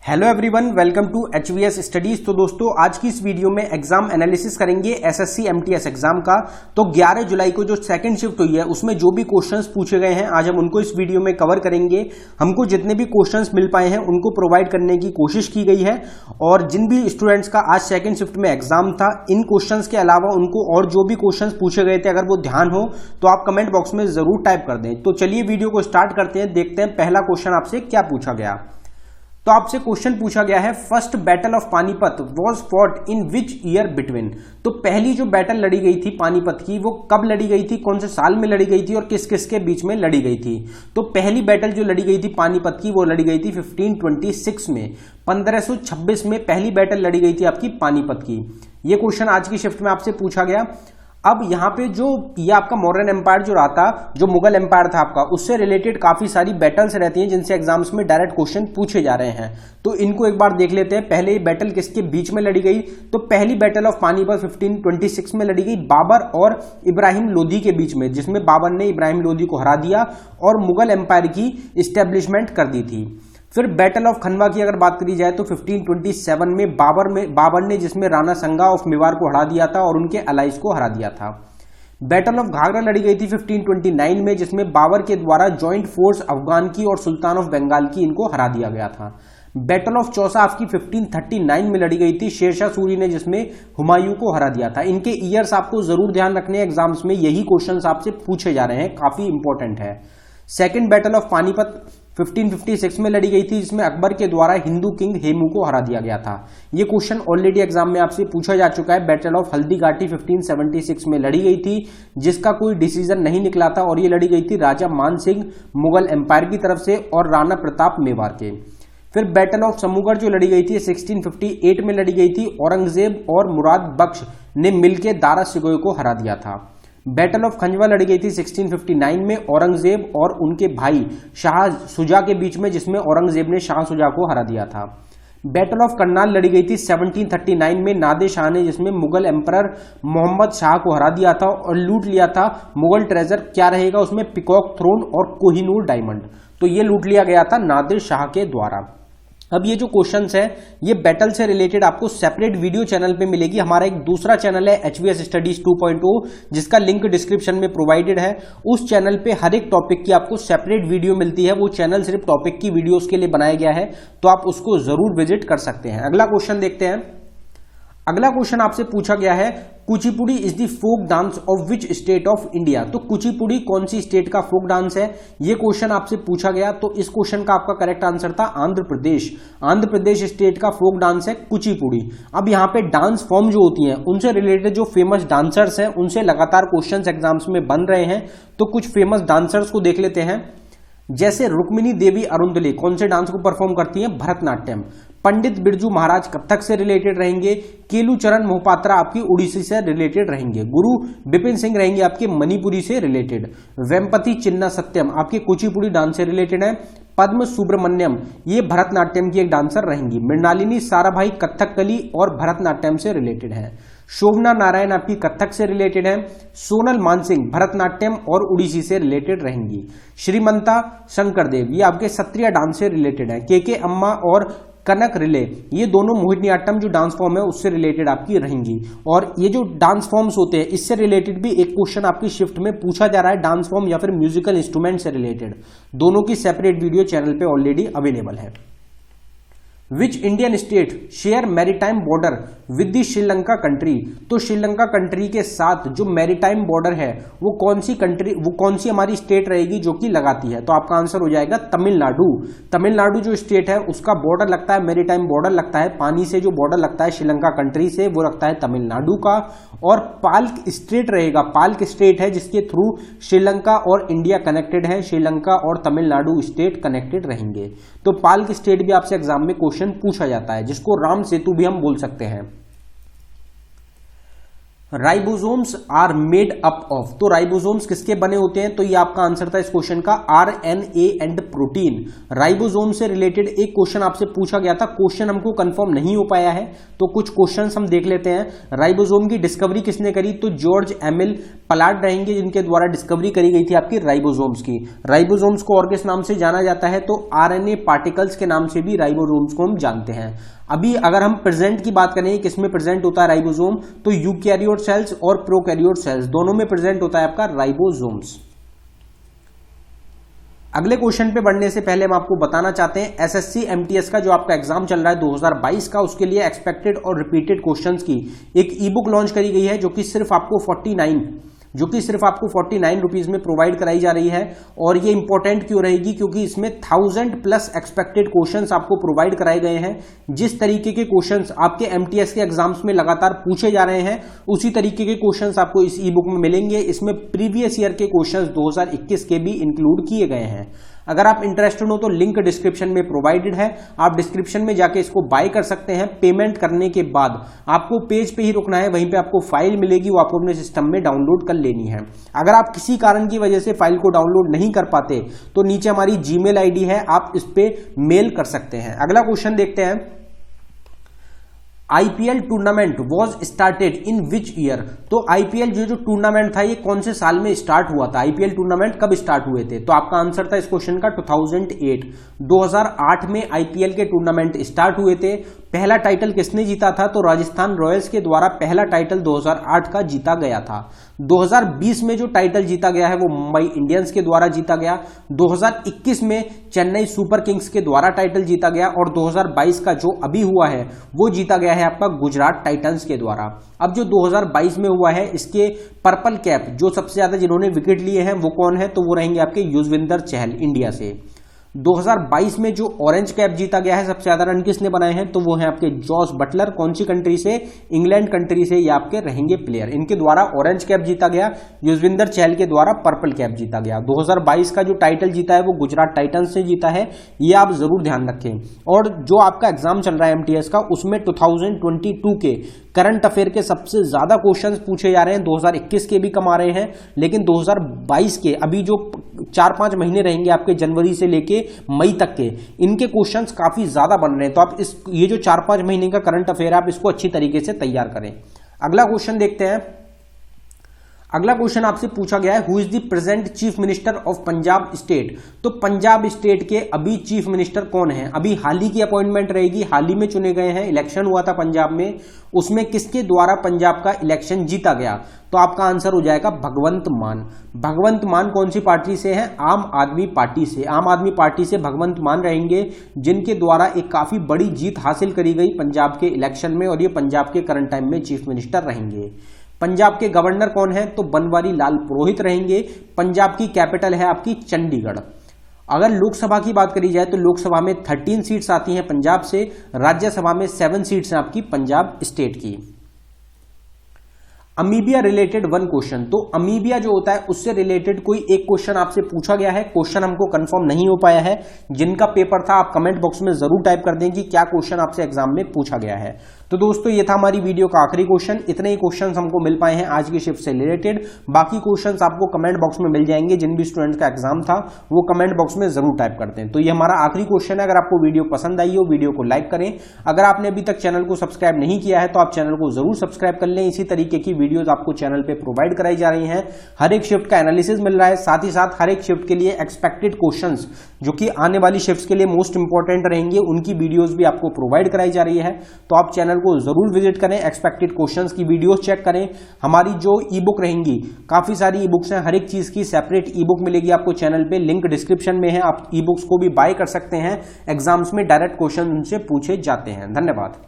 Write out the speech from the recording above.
Hello everyone, welcome to HVS studies. तो दोस्तों, आज की इस वीडियो में एग्जाम एनालिसिस करेंगे SSC MTS एग्जाम का। तो 11 जुलाई को जो सेकंड शिफ्ट हुई है उसमें जो भी क्वेश्चंस पूछे गए हैं आज हम उनको इस वीडियो में कवर करेंगे। हमको जितने भी क्वेश्चंस मिल पाए हैं उनको प्रोवाइड करने की कोशिश की गई है। और जिन भी स्टूडेंट्स का आज सेकंड शिफ्ट में एग्जाम था, इन क्वेश्चंस के अलावा उनको और जो भी क्वेश्चंस पूछे गए थे अगर वो ध्यान हो तो आप कमेंट बॉक्स में जरूर टाइप कर दें। तो चलिए वीडियो को स्टार्ट करते हैं, देखते हैं पहला क्वेश्चन आपसे क्या पूछा गया। तो आपसे क्वेश्चन पूछा गया है, first battle of Panipat was fought in which year between. तो पहली जो बैटल लड़ी गई थी पानीपत की वो कब लड़ी गई थी, कौन से साल में लड़ी गई थी और किस किस के बीच में लड़ी गई थी। तो पहली बैटल जो लड़ी गई थी पानीपत की वो लड़ी गई थी 1526 में। 1526 में पहली बैटल लड़ी गई थी आपकी पानीपत की। ये क्वेश्चन आज की शिफ्ट में आपसे पूछा गया। अब यहाँ पे जो ये आपका मौर्यन एम्पायर जो रहा था, जो मुगल एम्पायर था आपका, उससे रिलेटेड काफी सारी बैटल्स रहती हैं जिनसे एग्जाम्स में डायरेक्ट क्वेश्चन पूछे जा रहे हैं। तो इनको एक बार देख लेते हैं। पहले ये बैटल किसके बीच में लड़ी गई। तो पहली बैटल ऑफ पानीपत 1526 में लड़ी गई बाबर और इब्राहिम लोदी के बीच में, जिसमें बाबर ने इब्राहिम लोदी को हरा दिया और मुगल एम्पायर की इस्टेब्लिशमेंट कर दी थी। फिर बैटल ऑफ खनवा की अगर बात करी जाए तो 1527 में बाबर ने जिसमें राणा संगा ऑफ मेवाड़ को हरा दिया था और उनके अलाइज को हरा दिया था। बैटल ऑफ घाघरा लड़ी गई थी 1529 में, जिसमें बाबर के द्वारा जॉइंट फोर्स अफगान की और सुल्तान ऑफ बंगाल की इनको हरा दिया गया था। बैटल ऑफ चौसा आपकी 1539 में लड़ी गई थी, शेरशाह सूरी ने जिसमें हुमायूं को हरा दिया था। इनके ईयर्स आपको जरूर ध्यान रखने हैं, एग्जाम्स में यही क्वेश्चंस आपसे पूछे जा रहे हैं, काफी इंपॉर्टेंट है। सेकेंड बैटल ऑफ पानीपत 1556 में लड़ी गई थी, जिसमें अकबर के द्वारा हिंदू किंग हेमू को हरा दिया गया था। यह क्वेश्चन ऑलरेडी एग्जाम में आपसे पूछा जा चुका है। बैटल ऑफ हल्दी घाटी 1576 में लड़ी गई थी, जिसका कोई डिसीजन नहीं निकला था और ये लड़ी गई थी राजा मान सिंह मुगल एम्पायर की तरफ से और राणा प्रताप मेवाड़ के। फिर बैटल ऑफ समूगढ़ जो लड़ी गई थी 1658 में लड़ी गई थी, औरंगजेब और मुराद बख्श ने मिलकर दारा सिकोय को हरा दिया था। बैटल ऑफ खंजवा लड़ी गई थी 1659 में, औरंगजेब और उनके भाई शाह सुजा के बीच में, जिसमें औरंगजेब ने शाह सुजा को हरा दिया था। बैटल ऑफ करनाल लड़ी गई थी 1739 में, नादिर शाह ने जिसमें मुगल एम्परर मोहम्मद शाह को हरा दिया था और लूट लिया था मुगल ट्रेजर। क्या रहेगा उसमें, पिकॉक थ्रोन और कोहिनूर डायमंड। तो ये लूट लिया गया था नादिर शाह के द्वारा। अब ये जो क्वेश्चंस है ये बैटल से रिलेटेड आपको सेपरेट वीडियो चैनल पे मिलेगी। हमारा एक दूसरा चैनल है HVS स्टडीज 2.0, जिसका लिंक डिस्क्रिप्शन में प्रोवाइडेड है। उस चैनल पे हर एक टॉपिक की आपको सेपरेट वीडियो मिलती है। वो चैनल सिर्फ टॉपिक की वीडियोस के लिए बनाया गया है, तो आप उसको जरूर विजिट कर सकते हैं। अगला क्वेश्चन देखते हैं। अगला क्वेश्चन आपसे पूछा गया है, Kuchipudi is the folk dance of which state of India. तो कुचिपुड़ी कौन सी स्टेट का फोक डांस है, ये क्वेश्चन आपसे पूछा गया। तो इस क्वेश्चन का आपका करेक्ट आंसर था आंध्र प्रदेश। आंध्र प्रदेश स्टेट का फोक डांस है कुचिपुड़ी। अब यहाँ पे डांस फॉर्म जो होती हैं उनसे रिलेटेड जो फेमस डांसर्स हैं उनसे लगातार क्वेश्चंस एग्जाम्स में बन रहे हैं। तो कुछ फेमस डांसर्स को देख लेते हैं। जैसे रुक्मिणी देवी अरुंधले कौन से डांस को परफॉर्म करती हैं, भरतनाट्यम। पंडित बिरजू महाराज कथक से रिलेटेड रहेंगे। केलू चरण मोहपात्रा आपकी उड़ीसी से रिलेटेड रहेंगे। गुरु बिपिन सिंह रहेंगे आपके मणिपुरी से रिलेटेड। वेम्पति चिन्ना सत्यम आपके कुचिपुड़ी डांस से रिलेटेड है। पद्म सुब्रमण्यम ये भरतनाट्यम की एक डांसर रहेंगी। मृणालिनी साराभाई कथकली और भरतनाट्यम से रिलेटेड है। शोभना नारायण आपकी कथक से रिलेटेड है। सोनल मानसिंह भरतनाट्यम और उड़ीसी से रिलेटेड रहेंगी। श्रीमंता शंकरदेव ये आपके सत्रिया डांस से रिलेटेड है। के अम्मा और कनक रिले ये दोनों मोहिनीअट्टम जो डांस फॉर्म है उससे रिलेटेड आपकी रहेंगी। और ये जो डांस फॉर्म्स होते हैं इससे रिलेटेड भी एक क्वेश्चन आपकी शिफ्ट में पूछा जा रहा है, डांस फॉर्म या फिर म्यूजिकल इंस्ट्रूमेंट से रिलेटेड। दोनों की सेपरेट वीडियो चैनल पे ऑलरेडी अवेलेबल है। Which Indian state share maritime border with the Sri Lanka country. तो श्रीलंका कंट्री के साथ जो मैरीटाइम बॉर्डर है वो कौन सी हमारी स्टेट रहेगी जो कि लगाती है। तो आपका आंसर हो जाएगा तमिलनाडु। तमिलनाडु जो स्टेट है उसका बॉर्डर लगता है, मैरीटाइम बॉर्डर लगता है, पानी से जो बॉर्डर लगता है श्रीलंका कंट्री से वो लगता है तमिलनाडु का। और पाल्क स्टेट रहेगा, पाल्क स्टेट है जिसके थ्रू श्रीलंका और इंडिया कनेक्टेड है। श्रीलंका और तमिलनाडु स्टेट कनेक्टेड रहेंगे। तो पाल्क स्टेट भी आपसे एग्जाम में क्वेश्चन पूछा जाता है, जिसको राम सेतु भी हम बोल सकते हैं। Ribosomes are made up of, तो राइबोसोम्स किसके बने होते हैं? तो ये आपका आंसर था इस क्वेश्चन का, आरएनए एंड प्रोटीन। राइबोसोम से रिलेटेड एक क्वेश्चन आपसे पूछा गया था, क्वेश्चन हमको कंफर्म नहीं हो पाया है, तो कुछ क्वेश्चंस हम देख लेते हैं। राइबोसोम की डिस्कवरी किसने करी? तो जॉर्ज एमिल पलार्ड रहेंगे, जिनके द्वारा डिस्कवरी करी गई थी आपकी राइबोसोम्स की। राइबोसोम्स को और किस नाम से जाना जाता है? तो आरएनए पार्टिकल्स के नाम से भी राइबोसोम्स को हम जानते हैं। अभी अगर हम प्रेजेंट की बात करें, किसमें प्रेजेंट होता है राइबोसोम? तो यूकैरियोट सेल्स और प्रोकैरियोट सेल्स दोनों में प्रेजेंट होता है आपका राइबोसोम्स। अगले क्वेश्चन पे बढ़ने से पहले हम आपको बताना चाहते हैं एसएससी एमटीएस का जो आपका एग्जाम चल रहा है 2022 का, उसके लिए एक्सपेक्टेड और रिपीटेड क्वेश्चंस की एक ई बुक लॉन्च करी गई है, जो कि सिर्फ आपको 49 रुपीज में प्रोवाइड कराई जा रही है। और ये इंपॉर्टेंट क्यों रहेगी? क्योंकि इसमें 1000+ एक्सपेक्टेड क्वेश्चंस आपको प्रोवाइड कराए गए हैं। जिस तरीके के क्वेश्चंस आपके एमटीएस के एग्जाम्स में लगातार पूछे जा रहे हैं, उसी तरीके के क्वेश्चंस आपको इस ई बुक में मिलेंगे। इसमें प्रीवियस ईयर के क्वेश्चंस 2021 के भी इंक्लूड किए गए हैं। अगर आप इंटरेस्टेड हो तो लिंक डिस्क्रिप्शन में प्रोवाइडेड है, आप डिस्क्रिप्शन में जाके इसको बाय कर सकते हैं। पेमेंट करने के बाद आपको पेज पे ही रुकना है, वहीं पे आपको फाइल मिलेगी, वो आपको अपने सिस्टम में डाउनलोड कर लेनी है। अगर आप किसी कारण की वजह से फाइल को डाउनलोड नहीं कर पाते तो नीचे हमारी जीमेल आईडी है, आप इस पे मेल कर सकते हैं। अगला क्वेश्चन देखते हैं, IPL tournament was started in which year? तो आईपीएल जो टूर्नामेंट था ये कौन से साल में स्टार्ट हुआ था? आईपीएल टूर्नामेंट कब स्टार्ट हुए थे? तो आपका आंसर था इस क्वेश्चन का 2008 में आईपीएल के टूर्नामेंट स्टार्ट हुए थे। पहला टाइटल किसने जीता था? तो राजस्थान रॉयल्स के द्वारा पहला टाइटल 2008 का जीता गया था। 2020 में जो टाइटल जीता गया है वो मुंबई इंडियंस के द्वारा जीता गया। 2021 में चेन्नई सुपर किंग्स के द्वारा टाइटल जीता गया, और 2022 का जो अभी हुआ है वो जीता गया है आपका गुजरात टाइटंस के द्वारा। अब जो 2022 में हुआ है, इसके पर्पल कैप जो सबसे ज्यादा जिन्होंने विकेट लिए हैं वो कौन है? तो वो रहेंगे आपके युजवेंद्र चहल इंडिया से। 2022 में जो ऑरेंज कैप जीता गया है, सबसे ज्यादा रन किसने बनाए हैं? तो वो है आपके जॉस बटलर। कौन सी कंट्री से? इंग्लैंड कंट्री से ये आपके रहेंगे प्लेयर। इनके द्वारा ऑरेंज कैप जीता गया, युजवेंद्र चहल के द्वारा पर्पल कैप जीता गया। 2022 का जो टाइटल जीता है वो गुजरात टाइटंस से जीता है, ये आप जरूर ध्यान रखें। और जो आपका एग्जाम चल रहा है एमटीएस का, उसमें 2022 के करंट अफेयर के सबसे ज्यादा क्वेश्चंस पूछे जा रहे हैं। 2021 के भी कम आ रहे हैं, लेकिन 2022 के अभी जो 4-5 महीने रहेंगे आपके जनवरी से लेके मई तक के, इनके क्वेश्चंस काफी ज्यादा बन रहे हैं। तो आप ये जो 4-5 महीने का करंट अफेयर है, आप इसको अच्छी तरीके से तैयार करें। अगला क्वेश्चन देखते हैं। अगला क्वेश्चन आपसे पूछा गया है, who is the present chief minister of Punjab state? तो पंजाब स्टेट के अभी चीफ मिनिस्टर कौन है? अभी हाल ही की अपॉइंटमेंट रहेगी, हाल ही में चुने गए हैं। इलेक्शन हुआ था पंजाब में, उसमें किसके द्वारा पंजाब का इलेक्शन जीता गया? तो आपका आंसर हो जाएगा भगवंत मान। भगवंत मान कौन सी पार्टी से है? आम आदमी पार्टी से। आम आदमी पार्टी से भगवंत मान रहेंगे, जिनके द्वारा एक काफी बड़ी जीत हासिल करी गई पंजाब के इलेक्शन में, और ये पंजाब के करंट टाइम में चीफ मिनिस्टर रहेंगे। पंजाब के गवर्नर कौन है? तो बनवारी लाल पुरोहित रहेंगे। पंजाब की कैपिटल है आपकी चंडीगढ़। अगर लोकसभा की बात करी जाए तो लोकसभा में 13 सीट्स आती हैं पंजाब से, राज्यसभा में 7 सीट्स हैं आपकी पंजाब स्टेट की। अमीबिया रिलेटेड वन क्वेश्चन, तो अमीबिया जो होता है उससे रिलेटेड कोई एक क्वेश्चन आपसे पूछा गया है। क्वेश्चन हमको कंफर्म नहीं हो पाया है, जिनका पेपर था आप कमेंट बॉक्स में जरूर टाइप कर दें कि क्या क्वेश्चन आपसे एग्जाम में पूछा गया है। तो दोस्तों ये था हमारी वीडियो का आखिरी क्वेश्चन। इतने ही क्वेश्चंस हमको मिल पाए हैं आज की शिफ्ट से रिलेटेड। बाकी क्वेश्चंस आपको कमेंट बॉक्स में मिल जाएंगे, जिन भी स्टूडेंट्स का एग्जाम था वो कमेंट बॉक्स में जरूर टाइप करते हैं। तो ये हमारा आखिरी क्वेश्चन है। अगर आपको वीडियो पसंद आई हो, वीडियो को लाइक करें। अगर आपने अभी तक चैनल को सब्सक्राइब नहीं किया है तो आप चैनल को जरूर सब्सक्राइब कर लें। इसी तरीके की वीडियोज आपको चैनल पे प्रोवाइड कराई जा रही हैं। हर एक शिफ्ट का एनालिसिस मिल रहा है, साथ ही साथ हर एक शिफ्ट के लिए एक्सपेक्टेड क्वेश्चंस जो कि आने वाली शिफ्ट्स के लिए मोस्ट इंपॉर्टेंट रहेंगे, उनकी वीडियोस भी आपको प्रोवाइड कराई जा रही है। तो आप चैनल को जरूर विजिट करें, एक्सपेक्टेड क्वेश्चंस की वीडियोस चेक करें। हमारी जो ई बुक रहेंगी, काफी सारी ई बुक्स हैं, हर एक चीज की सेपरेट ई बुक मिलेगी आपको चैनल पे, लिंक डिस्क्रिप्शन में है। आप ई बुक्स को भी बाय कर सकते हैं। एग्जाम्स में डायरेक्ट क्वेश्चन उनसे पूछे जाते हैं। धन्यवाद।